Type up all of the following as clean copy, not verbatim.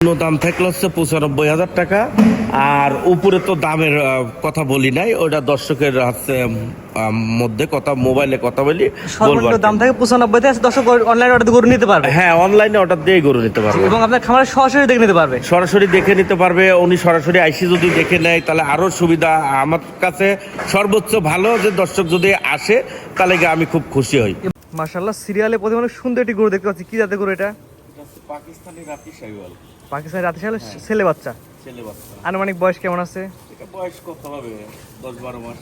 দাম থাকলে হচ্ছে ৯৫,০০০ টাকা। আর উপরে তো দামের কথা বলি নাই, ওটা দর্শকের হচ্ছে মধ্যে কথা, মোবাইলে কথা বলি সর্বনিম্ন দাম থাকে ৯৫ থেকে, দর্শক অনলাইনে অর্ডার গরু নিতে পারবে। হ্যাঁ, অনলাইনে অর্ডার দিয়ে গরু নিতে পারবে এবং আপনার খামারে সরাসরি দেখে নিতে পারবে। সরাসরি দেখে নিতে পারবে। উনি সরাসরি আইসি যদি দেখে নেয় তাহলে আরো সুবিধা। আমার কাছে সর্বোচ্চ ভালো যে দর্শক যদি আসে তাহলে আমি খুব খুশি হই। মাশাআল্লাহ, সিরিয়ালে প্রতি অনেক সুন্দর একটি গরু দেখতে পাচ্ছি। কি জাতের গরু এটা? পাকিস্তানি রাতি শাহিওয়াল। পাকিস্তানি রাতে ছেলে বাচ্চা। ছেলে বাচ্চা। আনুমানিক বয়স কেমন আছে? এটা বয়স কত হবে? ১০-১২ মাস।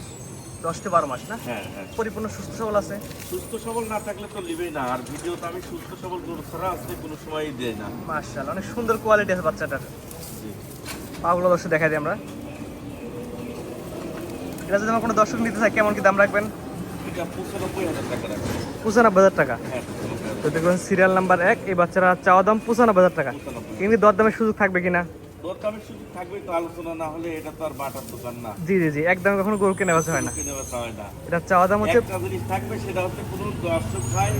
১০ থেকে ১২ মাস না? হ্যাঁ হ্যাঁ। পরিপূর্ণ সুস্থ সবল আছে? সুস্থ সবল না থাকলে তো লিবেই না। আর ভিডিওতে আমি সুস্থ সবল গরু ছাড়া আসলে কোনো সময়ই দেই না। মাশাআল্লাহ, অনেক সুন্দর কোয়ালিটি আছে বাচ্চাটার। পাগুলো দর্শক দেখাই দিই আমরা। এটা যদি আমার কোনো দর্শক নিতে চায় কেমন কি দাম রাখবেন? এটা ৯৫,০০০ টাকা রাখবেন। ৯৫,০০০ টাকা। হ্যাঁ। তো দেখুন সিরিয়াল নাম্বার ১, এই বাচ্চারা চাওয়া দাম ৯৫,০০০ টাকা। কিন্তু দরদামের সুযোগ থাকবে কিনা? দরদামের সুযোগ থাকবে তো, আলোচনা না হলে এটা তো আর বাটার দোকান না। জি জি জি, একদম কখনো গরু কেনা বেচা হয় না। কিনে বেচা হয় না। এটা চাওয়া দাম হচ্ছে, একটা জিনিস থাকবে, সেটা হচ্ছে কোনো দর্শক ভাই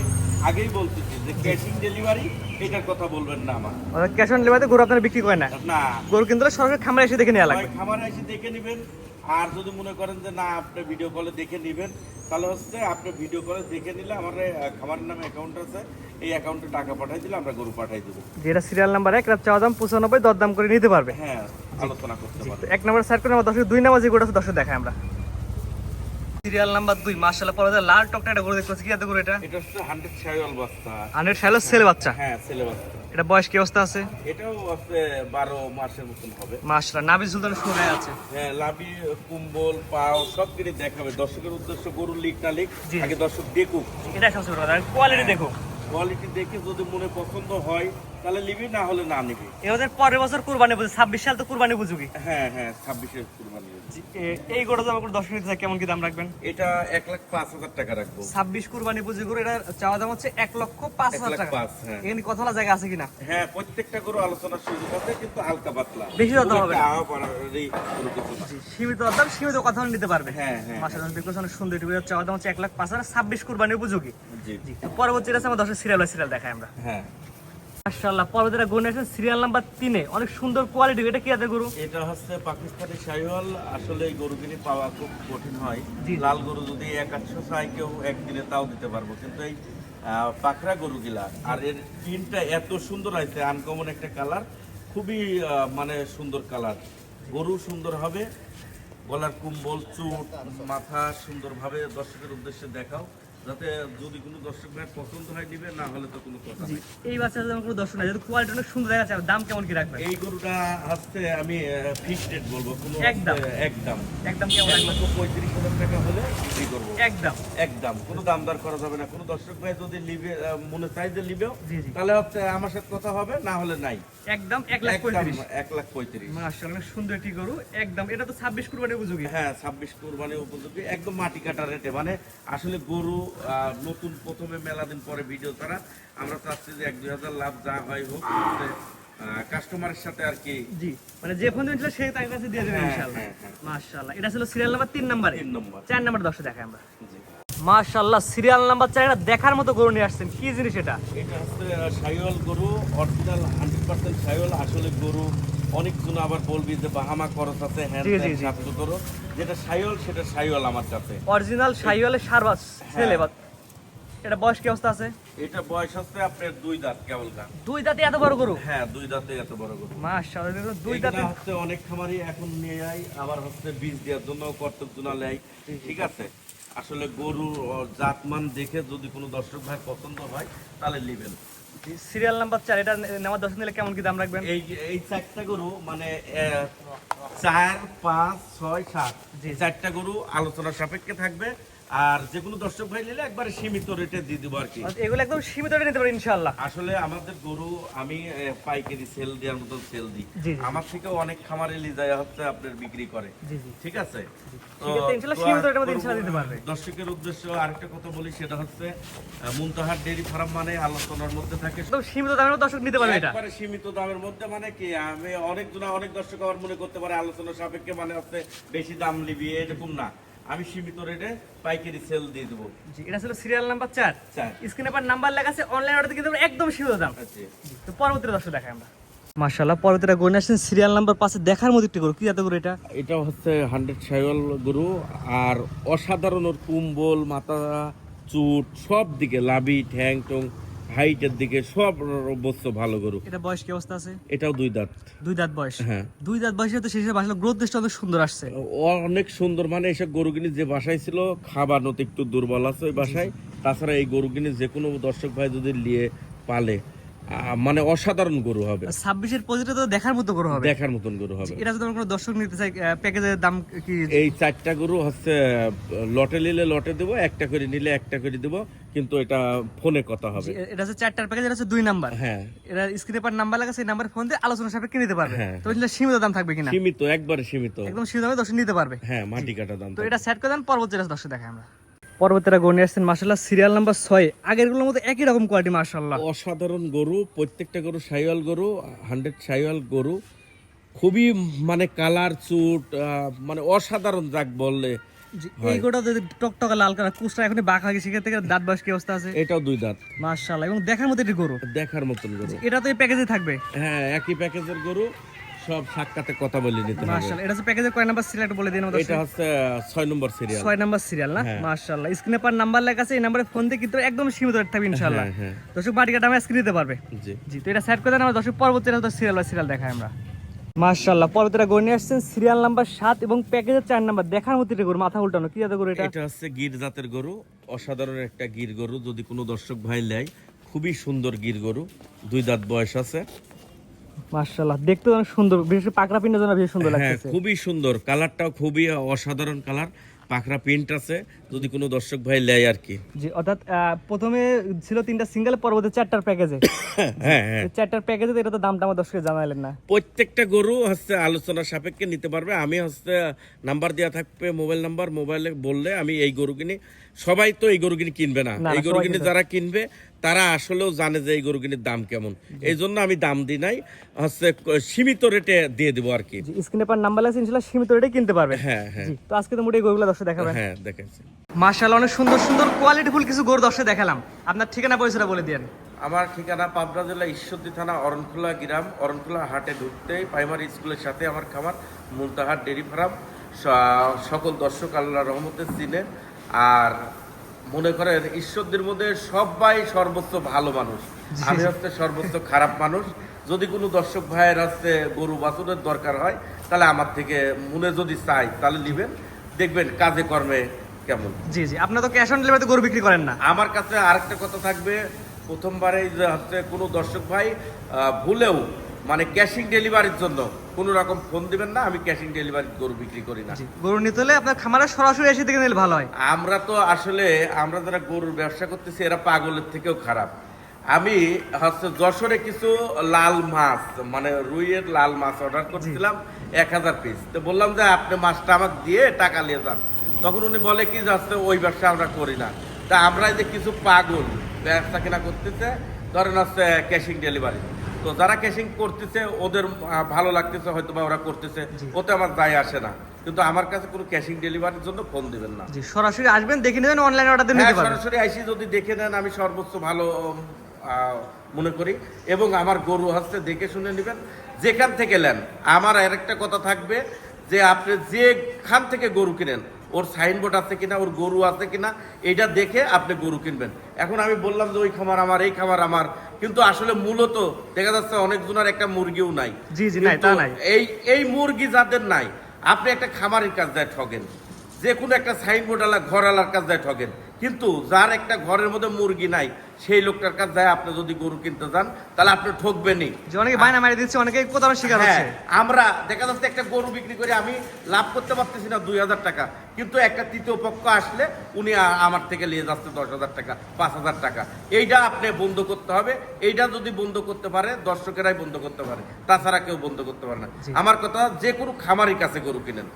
আগেই বলতেছি যে ক্যাশিং ডেলিভারি এটার কথা বলবেন না আমার। ক্যাশ অন ডেলিভারিতে গরু আপনারা বিক্রি করেন না? না, গরু কিন্তু সরাসরি খামারে এসে দেখে নেওয়া লাগবে। খামারে এসে দেখে নেবেন। আর যদি মনে করেন যে না, আপনি ভিডিও কলে দেখে নেবেন, তাহলে হচ্ছে আপনি ভিডিও কলে দেখে নিলে আমার খামারের নামে অ্যাকাউন্ট আছে, এই অ্যাকাউন্টে টাকা পাঠাই দিলে আমরা গরু পাঠাই দেবো। যেটা সিরিয়াল নাম্বার ১, এর চাওয়া দাম ৯৫, দরদাম করে নিতে পারবে। হ্যাঁ, আলোচনা করতে পারবে। ১ নম্বর সাইড করে আমরা দর্শক ২ নাম্বার যে গরুটা আছে দর্শক দেখাই আমরা। সিরিয়াল নাম্বার ২, মাশাআল্লাহ, পরে লাল টকটা একটা গরু দেখতে পাচ্ছি। কি জাতের গরু এটা? এটা হচ্ছে 100 শাহিওয়াল বাচ্চা। 100 শাহিওয়াল ছেলে বাচ্চা। হ্যাঁ, ছেলে বাচ্চা। এটা বয়স কি অবস্থা আছে? এটাও আছে ১২ মাসের মতন হবে। মাশাআল্লাহ, নাভি সুলতান শুনে আছে। হ্যাঁ, লাভি, কুম্বল, পাও সব কিছু দেখাবে দর্শকের উদ্দেশ্য। গরুর লিক না লিক আগে দর্শক দেখুক। এটা সবচেয়ে বড় কথা, কোয়ালিটি দেখো। কোয়ালিটি দেখে যদি মনে পছন্দ হয় তাহলে নিবি, না হলে না নিবি। এবার পরের বছর কুরবানি বুঝি, ২৬ সাল তো কুরবানি বুঝুকি। হ্যাঁ হ্যাঁ, ২৬-এর কুরবানি। এই গরুটা আমার দর্শক নিতে চায় কেমন কি দাম রাখবেন? এটা ১,৫,০০০ টাকা রাখবো। ২৬ কুরবানি বুঝি গরু, এটা চাওয়া দাম হচ্ছে ১,৫,০০০ টাকা। ১,৫,০০০, হ্যাঁ। এখানে কথা বলা জায়গা আছে কিনা? হ্যাঁ, প্রত্যেকটা গরু আলোচনার সুযোগ আছে, কিন্তু হালকা পাতলা, বেশি দাম হবে না। সীমিত দাম, সীমিত কথা নিতে পারবে। হ্যাঁ হ্যাঁ। মাশাআল্লাহ, দেখো অনেক সুন্দর। এটা চাওয়া দাম হচ্ছে ১,৫,০০০, ২৬ কুরবানি উপযোগী। জি জি, পরবর্তী আছে আমার দর্শক সিরিয়াল দেখাই আমরা। হ্যাঁ। মাশাআল্লাহ, পরবর্তীটা গরু আছে সিরিয়াল নাম্বার ৩-এ, অনেক সুন্দর কোয়ালিটি। এটা কি জাতের গরু? এটা হচ্ছে পাকিস্তানি শাহিওয়াল। আসলে এই গরুগুলি পাওয়া খুব কঠিন হয়। জি। লাল গরু যদি ১-৮০০ চাই কেউ একদিনে, তাও দিতে পারবো, কিন্তু এই পাকড়া গরুগুলা আর এর প্রিন্টটা এত সুন্দর আছে, আনকমন একটা কালার, খুবই মানে সুন্দর কালার। গরু সুন্দর হবে, গলার কুম্বল, চুট, মাথা সুন্দরভাবে দর্শকের উদ্দেশ্যে দেখাও, যাতে যদি কোনো দর্শক ভাই পছন্দ হয় নিবে, না হলে তো কোনো কথা নেই। এই বাচ্চা যেমন কোনো দর্শক নাই, যদি কোয়ালিটি অনেক সুন্দর দেখা যাচ্ছে, দাম কেমন কি রাখবেন? এই গরুটা হচ্ছে আমি ফিক্সড রেট বলবো, কোনো একদম একদম কেমন রাখবেন? ১,৩৫,০০০ টাকা হলে বিক্রি করবো। একদম কোনো দাম দর করা যাবে না। কোনো দর্শক ভাই যদি লিবে, মনে চাই যে লিবেও, জি জি, তাহলে হচ্ছে আমার সাথে কথা হবে, না হলে নাই। একদম ১,৩৫,০০০। ১,৩৫,০০০। মাশাআল্লাহ, অনেক সুন্দর একটি গরু একদম। এটা তো ২৬ কুরবানি উপযোগী। হ্যাঁ, ২৬ কুরবানি উপযোগী, একদম মাটি কাটা রেটে। মানে আসলে গরু নতুন প্রথমে মেলা দিন পরে ভিডিও ছাড়া, আমরা চাচ্ছি যে ১-২ হাজার লাভ যা হয় হোক, কাস্টমারের সাথে আর কি। জি, মানে যে ফোন দিয়েছিল সেই তার কাছে দিয়ে দেবেন ইনশাআল্লাহ। মাশাআল্লাহ, এটা ছিল সিরিয়াল নাম্বার ৩ নম্বরে। ৪ নম্বর দর্শক দেখাই আমরা। মাশাআল্লাহ, সিরিয়াল নাম্বার ৪, এটা দেখার মতো গরু নিয়ে আসছেন। কি জিনিস এটা? এটা হচ্ছে শাহিওয়াল গরু, অরিজিনাল 100% শাহিওয়াল। আসলে গরু অনেকজন আবার বলবি যে বাহামা খরচ আছে, হ্যাঁ সাতশো করো, যেটা শাহিওয়াল সেটা শাহিওয়াল আমার কাছে। অরিজিনাল শাহিওয়ালের সারবাস ছেলে। এটা বয়স কি অবস্থা আছে? এটা বয়স হচ্ছে আপনার ২ দাঁত কেবল। ২ দাঁতে এত বড় গরু? হ্যাঁ, ২ দাঁতে এত বড় গরু। মাশাআল্লাহ, ২ দাঁতে হচ্ছে অনেক খামারি এখন নিয়ে যায়, আবার হচ্ছে বীজ দেওয়ার জন্য কর্তক জোনা লেয়। ঠিক আছে, আসলে গরুর জাতমান দেখে যদি কোনো দর্শক ভাই পছন্দ হয় তাহলে নেবেন। সিরিয়াল নাম্বার ৪, এটা নেওয়ার দর্শক নিলে কেমন কি দাম রাখবেন? এই ৪টা গরু মানে ৪, ৫, ৬, ৭, ৪টা গরু আলোচনার সাপেক্ষে থাকবে। আর যে কোনো দর্শক ভাই নিলে একবারে সীমিত রেটে দিয়ে দেবো আর কি। এগুলো একদম সীমিত রেটে নিতে পারেন ইনশাআল্লাহ। আসলে আমাদের গরু আমি পাইকারি সেল দেওয়ার মতো সেল দিই। আমার থেকে অনেক খামারে লিজায়া হচ্ছে আপনার বিক্রি করে। ঠিক আছে, দর্শকের উদ্দেশ্য আরেকটা কথা বলি, সেটা হচ্ছে মুনতাহার ডেইরি ফার্ম মানে আলোচনার মধ্যে থাকে, সীমিত দামের দর্শক নিতে পারবে। এটা একবারে সীমিত দামের মধ্যে। মানে কি, আমি অনেক দর্শক আবার মনে করতে পারে আলোচনা সাপেক্ষে মানে হচ্ছে বেশি দাম নিবি, এরকম না। আমি সীমিত রেটে পাইকারি সেল দিয়ে দেবো। এটা ছিল সিরিয়াল নাম্বার ৪। স্ক্রিনে পর নাম্বার লেখা আছে, অনলাইন অর্ডার দিতে একদম সীমিত দাম। তো পরবর্তী দর্শক দেখাই আমরা। মাশাআল্লাহ, পরবর্তীটা গরু নিয়ে আসছেন সিরিয়াল নাম্বার 5 দেখার মতো একটি গরু। কি জাতের গরু এটা? এটা হচ্ছে 100 শাইওয়াল গরু, আর অসাধারণ ওর কুম্বল, মাথা, চুট সব দিকে, লাভি, ঠ্যাং টং, হাইটের দিকে সব অবশ্য ভালো গরু। এটা বয়স কি অবস্থা আছে? এটাও 2 দাঁত। 2 দাঁত বয়স। হ্যাঁ, 2 দাঁত বয়সে তো শেষে আসলে গ্রোথ টেস্ট অনেক সুন্দর আসছে। অনেক সুন্দর। মানে এসব গরুগিনি যে বাসায় ছিল, খাবার নতে একটু দুর্বল আছে ওই বাসায়। তাছাড়া এই গরুগিনি যে কোনো দর্শক ভাই যদি নিয়ে পালে, মানে অসাধারণ গরু হবে। 26 এর পজিটা তো দেখার মতো গরু হবে, দেখার মতন গরু হবে। এটা যদি কোনো দর্শক নিতে চাই, প্যাকেজের দাম কি? এই 4টা গরু হচ্ছে লটে নিলে লটে দেবো, একটা করে নিলে একটা করে দেবো, কিন্তু এটা ফোনে কথা হবে। এটা হচ্ছে 4টার প্যাকেজ, এটা হচ্ছে 2 নাম্বার। হ্যাঁ, এটা স্ক্রিনে পার নাম্বার লাগা, সেই নাম্বারে ফোন দিয়ে আলোচনা সাপেক্ষে নিতে পারবে। হ্যাঁ। তো এটা সীমিত দাম থাকবে কিনা? সীমিত, একবারে সীমিত, একদম সীমিত দামে দর্শক নিতে পারবে। হ্যাঁ, মাটি কাটা দাম। তো এটা সেট করে দেন, পরবর্তী দর্শক দেখাই আমরা। পরবর্তীটা গরু নিয়ে আসছেন মাশাআল্লাহ সিরিয়াল নাম্বার 6, আগের গুলোর মতো একই রকম কোয়ালিটি মাশাআল্লাহ। অসাধারণ গরু, প্রত্যেকটা গরু শাইওয়াল গরু, 100 শাইওয়াল গরু, খুবই মানে কালার, চুট, মানে অসাধারণ যাক বললে। এই গরুটা যদি টকটকা লাল কালার, কুচটা এখনই বাঁকা হয়ে গেছে, সেখান থেকে দাঁত বয়স কি অবস্থা আছে? এটাও 2 দাঁত। মাশাআল্লাহ, এবং দেখার মতো একটি গরু, দেখার মতন গরু। এটা তো এই প্যাকেজে থাকবে। হ্যাঁ, একই প্যাকেজের গরু, সব সাক্ষাতে কথা বলে নিতে হবে। মাশাআল্লাহ, এটা হচ্ছে প্যাকেজের কয় নাম্বার সিরিয়াল বলে দিন আমাদের। এটা হচ্ছে 6 নম্বর সিরিয়াল। 6 নাম্বার সিরিয়াল না? হ্যাঁ। মাশাআল্লাহ, স্ক্রিনে পার নাম্বার লেখা আছে, এই নম্বরে ফোন দিয়ে কিন্তু একদম সীমিত রেট থাকবে ইনশাআল্লাহ। হ্যাঁ, হ্যাঁ। দর্শক বাড়িটা দামে স্ক্রিন দিতে পারবে। জি। জি, তো এটা সেট করে দেন, আমরা দর্শক পরবর্তী সিরিয়াল বাই সিরিয়াল দেখাই আমরা। মাশাআল্লাহ, পরবর্তীটা গরু নিয়ে আসছেন সিরিয়াল নাম্বার 7 এবং প্যাকেজের 4 নাম্বার দেখার মতো একটা গরু, মাথা উল্টানো। কি জাতের গরু এটা? এটা হচ্ছে গির জাতের গরু, অসাধারণ একটা গির গরু। যদি কোনো দর্শক ভাই নেয়, খুবই সুন্দর গির গরু, 2 দাঁত বয়স আছে। মাশাআল্লাহ, দেখতে অনেক সুন্দর, বিশেষ করে পাকড়া পিন্ডের জন্য বেশ সুন্দর হ্যাঁ, লাগতেছে। খুবই সুন্দর, কালারটাও খুবই অসাধারণ কালার, পাখরা প্রিন্ট আছে, যদি কোনো দর্শক ভাই নেয় আর কি। জি, অর্থাৎ প্রথমে ছিল 3টা সিঙ্গেল, পরবর্তী 4টার প্যাকেজে। হ্যাঁ, হ্যাঁ, 4টার প্যাকেজে, এটা তো দামটা আমার দর্শককে জানাইলেন না। প্রত্যেকটা গরু হচ্ছে আলোচনা সাপেক্ষে নিতে পারবে। আমি হচ্ছে নাম্বার দেওয়া থাকবে, মোবাইল নাম্বার, মোবাইলে বললে আমি এই গরু কিনি। সবাই তো এই গরু কিনে কিনবে না, না, এই গরু সবাই কিনে কিনবে যারা কিনবে তারা আসলেও জানে যে এই গরু কিনের দাম কেমন। এই জন্য আমি দাম দিই নাই, হচ্ছে সীমিত রেটে দিয়ে দেবো আর কি। জি, স্ক্রিনে পার নাম্বার লাগছে, ইনশাআল্লাহ সীমিত রেটে কিনতে পারবে। হ্যাঁ, হ্যাঁ, জি, তো আজকে তো মোটাই গরুগুলো দর্শক দেখাবেন। হ্যাঁ, দেখাচ্ছি। মাশাআল্লাহ, অনেক সুন্দর সুন্দর কোয়ালিটিফুল কিছু গরু দর্শক দেখালাম। আপনার ঠিকানা পরিচয়টা বলে দিন। আমার ঠিকানা পাবনা জেলা ঈশ্বরদী থানা অরণখোলা গ্রাম। অরণখোলা হাটে ঢুকতেই প্রাইমারি স্কুলের সাথে আমার খামার, মুলতাহার ডেরি ফার্ম। সকল দর্শক আল্লাহ রহমতে চিনে। আর মনে করেন ঈশ্বরদীর মধ্যে সবাই সর্বোচ্চ ভালো মানুষ, আমি হচ্ছে সর্বোচ্চ খারাপ মানুষ। যদি কোনো দর্শক ভাইয়ের হচ্ছে গরু বাছুরের দরকার হয়, তাহলে আমার থেকে মনে যদি চাই তাহলে নিবেন, দেখবেন কাজে কর্মে কেমন। জি জি, আপনারা তো ক্যাশ অন ডেলিভারিতে গরু বিক্রি করেন না? আমার কাছে আরেকটা কথা থাকবে, প্রথমবারেই যে হচ্ছে কোনো দর্শক ভাই ভুলেও মানে ক্যাশিং ডেলিভারির জন্য কোনো রকম ফোন দিবেন না। আমি ক্যাশিং ডেলিভারি গরু বিক্রি করি না। জি, গরু নিতে হলে আপনার খামারে সরাসরি এসে থেকে নিলে ভালো হয়। আমরা তো আসলে আমরা যারা গরুর ব্যবসা করতেছি, এরা পাগলের থেকেও খারাপ। আমি হচ্ছে যশোরে কিছু লাল মাছ, মানে রুইয়ের লাল মাছ অর্ডার করছিলাম 1000 পিস। তো বললাম যে আপনি মাছটা আমাকে দিয়ে টাকা নিয়ে যান। তখন উনি বলে কি যাচ্ছে ওই ব্যবসা আমরা করি না। তা আমরা যে কিছু পাগল ব্যবসা কিনা করতেছে, ধরেন হচ্ছে ক্যাশিং ডেলিভারি, তো যারা ক্যাশিং করতেছে ওদের ভালো লাগতেছে, হয়তো বা ওরা করতেছে, ওতে আমার যায় আসে না। কিন্তু আমার কাছে কোনো ক্যাশিং ডেলিভারির জন্য ফোন দিবেন না। জি, সরাসরি আসবেন, দেখে নেবেন, অনলাইনে অর্ডার দিয়ে নিতে পারবেন। সরাসরি আইসি যদি দেখে নেন, আমি সর্বোচ্চ ভালো মনে করি। এবং আমার গরু হচ্ছে দেখে শুনে নেবেন যেখান থেকে নেন। আমার আরেকটা কথা থাকবে যে আপনি যেখান থেকে গরু কিনেন, ওর সাইনবোর্ড আছে কিনা, ওর গরু আছে কিনা, এটা দেখে আপনি গরু কিনবেন। এখন আমি বললাম যে ওই খামার আমার, এই খামার আমার, কিন্তু আসলে মূলত দেখা যাচ্ছে অনেকজনের একটা মুরগিও নাই। জি জি, নাই, তা নাই। এই মুরগি যাদের নাই, আপনি একটা খামারের কাজ দেয় ঠকেন, যে কোনো একটা সাইনবোর্ড আলা ঘর আলার কাজ দেয় ঠকেন। কিন্তু যার একটা ঘরের মধ্যে মুরগি নাই, সেই লোকটার কাজ যায় আপনি যদি গরু কিনতে যান, তাহলে আপনি ঠকবেনই। যে অনেকে বায়না মারি দিচ্ছে, অনেকে প্রতারণার শিকার হচ্ছে। আমরা দেখা যাচ্ছে একটা গরু বিক্রি করে আমি লাভ করতে পারতেছি না 2000 টাকা, কিন্তু একটা তৃতীয় পক্ষ আসলে উনি আমার থেকে নিয়ে যাচ্ছে 10,000 টাকা, 5,000 টাকা। এইটা আপনি বন্ধ করতে হবে। এইটা যদি বন্ধ করতে পারে, দর্শকেরাই বন্ধ করতে পারে, তাছাড়া কেউ বন্ধ করতে পারে না। আমার কথা, যে কোনো খামারির কাছে গরু কিনেন,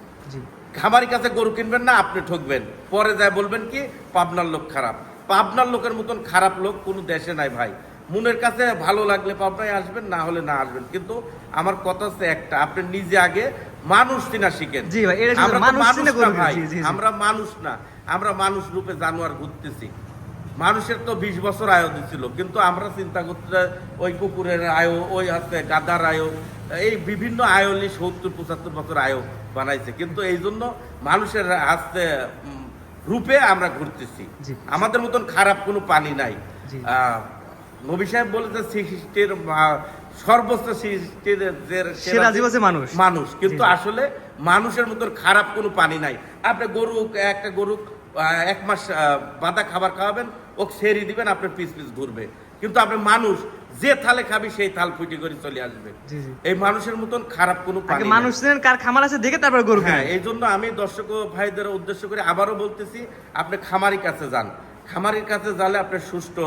খামারির কাছে গরু কিনবেন না, আপনি ঠকবেন। পরে যায় বলবেন কি পাবনার লোক খারাপ। পাবনার লোকের মতন খারাপ লোক কোনো দেশে নাই ভাই। মনের কাছে ভালো লাগলে পাবনায় আসবেন, না হলে না আসবেন। কিন্তু আমার কথা হচ্ছে একটা, আপনি নিজে আগে মানুষ চিনা শিখেন। জি ভাই, এটা আমরা মানুষ মানুষ চিনে না গরু ভাই, জি জি। আমরা মানুষ না, আমরা মানুষ রূপে জানোয়ার ঘুরতেছি। মানুষের তো 20 বছর আয়ু দিছিল, কিন্তু আমরা চিন্তা করতে ওই কুকুরের আয়ু, ওই আছে গাদার আয়ু, এই বিভিন্ন আয়লি 70-75 বছর আয়ু বানাইছে, কিন্তু এই জন্য মানুষের হাসতে রূপে আমরা ঘুরতেছি। জি। আমাদের মতন খারাপ কোনো পানি নাই। জি। নবী সাহেব বলেছে সৃষ্টির সর্বোচ্চ সৃষ্টির সেরা জীব হচ্ছে মানুষ। মানুষ, কিন্তু জি, জি। আসলে মানুষের মতন খারাপ কোনো পানি নাই। আপনি একটা গরু 1 মাস বাঁধা খাবার খাওয়াবেন, ওকে সেরি দিবেন, আপনার পিস পিস ঘুরবে। কিন্তু আপনি মানুষ যে থালে খাবি সেই থাল ফুটি করে চলে আসবে। জি, জি। এই মানুষের মতন খারাপ কোনো আগে পানি মানুষ নাই। ছিলেন কার খামার আছে দেখে তারপর গরু হ্যাঁ, কেনেন। এই জন্য আমি দর্শক ভাইদের উদ্দেশ্য করে আবারও বলতেছি, আপনি খামারি কাছে যান। খামারির কাছে গেলে আপনি সুষ্ঠু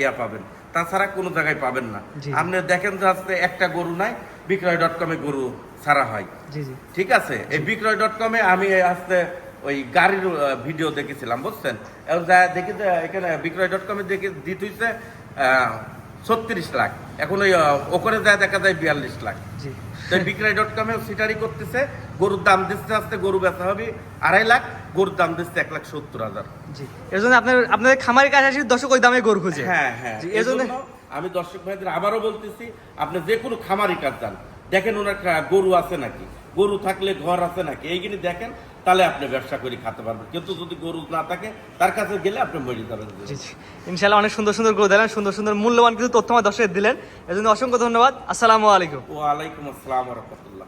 ইয়া পাবেন, তাছাড়া কোনো জায়গায় পাবেন না। জি। আপনি দেখেন যে আজকে একটা গরু নাই, বিক্রয়.com এ গরু ছাড়া হয়। জি, জি। ঠিক আছে, এই বিক্রয়.com এ আমি আজকে ওই গাড়ির ভিডিও দেখেছিলাম, বুঝছেন? এবং দেখি যে এখানে বিক্রয়.com এ দেখে দিতে হইছে 36 লাখ, এখন ওই ওখানে যায় দেখা যায় 42 লাখ। জি। তাই বিক্রয়.com এ সিটারি করতেছে, গরুর দাম দিচ্ছে, আজকে গরু বেচা হবে 2.5 লাখ, গরুর দাম দিচ্ছে 1,70,000। জি। এর জন্য আপনাদের খামারের কাছে আসি দর্শক ওই দামে গরু খুঁজে। হ্যাঁ হ্যাঁ, জি, এই এজন্য জন্য আমি দর্শক ভাইদের আবারও বলতেছি, আপনি যে কোনো খামারি কাজ যান, দেখেন ওনার গরু আছে নাকি, গরু থাকলে ঘর আছে নাকি, এইগুলি দেখেন, তাহলে আপনি ব্যবসা করে খেতে পারবেন। কিন্তু যদি গরু না থাকে, তার কাছে গেলে আপনি মরে যাবেন। জি, জি। ইনশাআল্লাহ অনেক সুন্দর সুন্দর গরু দিলেন, সুন্দর সুন্দর মূল্যবান কিছু তথ্য আমার দর্শক দিলেন, এর জন্য অসংখ্য ধন্যবাদ। আসসালামু আলাইকুম। ওয়ালাইকুম আসসালাম ওয়া রাহমাতুল্লাহ।